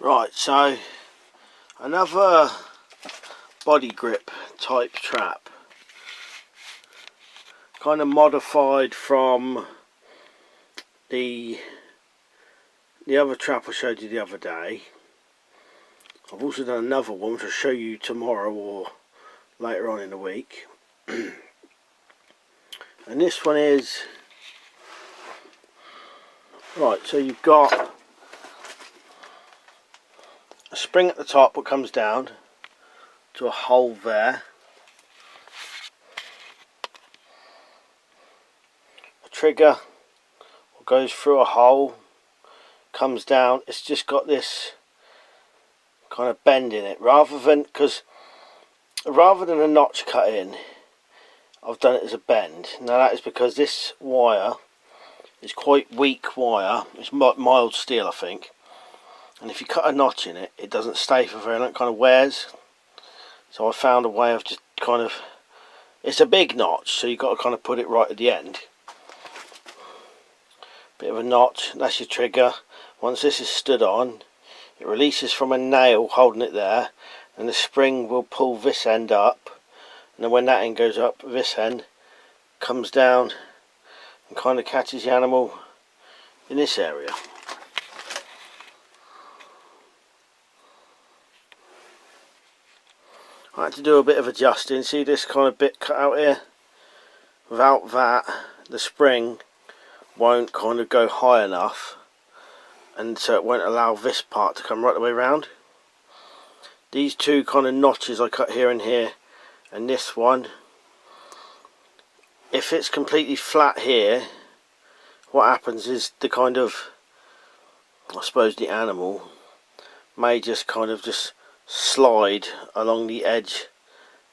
Right, so another body grip type trap, kind of modified from the other trap I showed you the other day. I've also done another one which I'll show you tomorrow or later on in the week. And this one is, right, so you've got a spring at the top that comes down to a hole there, a trigger that goes through a hole, comes down. It's just got this kind of bend in it, rather than a notch cut in, I've done it as a bend. Now that is because this wire is quite weak wire. It's mild steel, I think, and if you cut a notch in it, it doesn't stay for very long, it kind of wears. So I found a way of just kind of, it's a big notch, so you've got to kind of put it right at the end. Bit of a notch, that's your trigger. Once this is stood on, it releases from a nail holding it there, and the spring will pull this end up, and then when that end goes up, this end comes down and kind of catches the animal in this area. I had to do a bit of adjusting. See this kind of bit cut out here? Without that, the spring won't kind of go high enough, and so it won't allow this part to come right the way around. These two kind of notches I cut here and here, and this one, if it's completely flat here, what happens is the kind of, I suppose the animal may just kind of just slide along the edge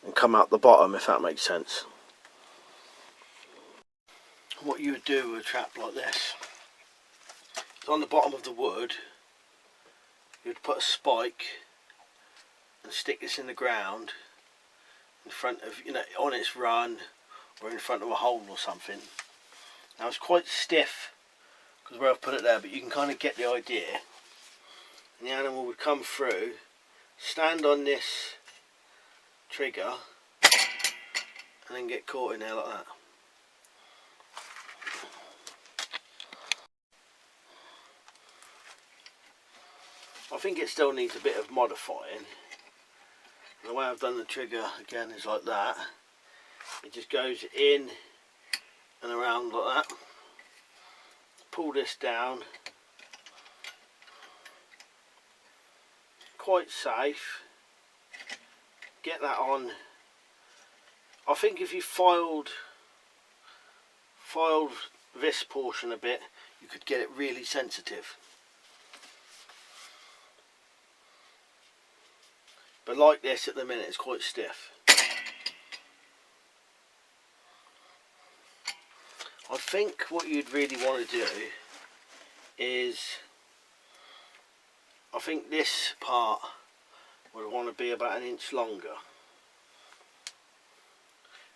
and come out the bottom, if that makes sense. What you would do with a trap like this is, on the bottom of the wood you'd put a spike and stick this in the ground in front of, on its run or in front of a hole or something. Now it's quite stiff because where I've put it there, but you can kind of get the idea. And the animal would come through, stand on this trigger, and then get caught in there like that. I think it still needs a bit of modifying. The way I've done the trigger again is like that. It just goes in and around like that. Pull this down. Quite safe. Get that on. I think if you filed this portion a bit, you could get it really sensitive. But like this at the minute, it's quite stiff. I think what you'd really want to do is, I think this part would want to be about an inch longer.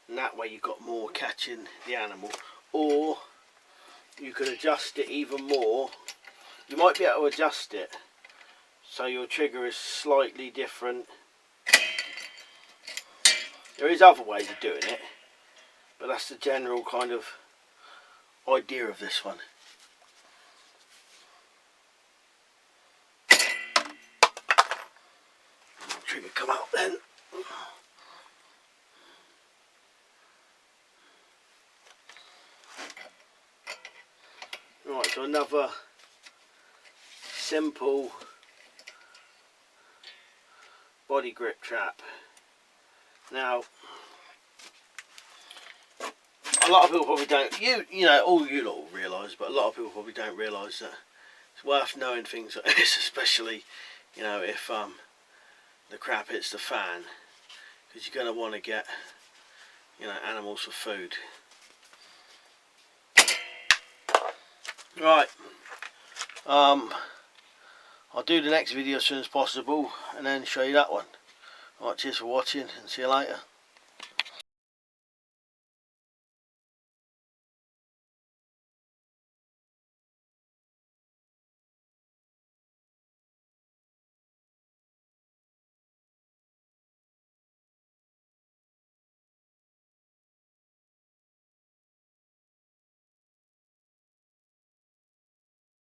And that way you've got more catching the animal. Or you could adjust it even more. You might be able to adjust it so your trigger is slightly different. There is other ways of doing it, but that's the general kind of idea of this one. Trigger come out then. Right, so another simple body grip trap. Now, a lot of people probably don't, all you lot will realise, but a lot of people probably don't realise that it's worth knowing things like this, especially, if the crap hits the fan, because you're going to want to get, animals for food. Right, I'll do the next video as soon as possible and then show you that one. Right, cheers for watching and see you later.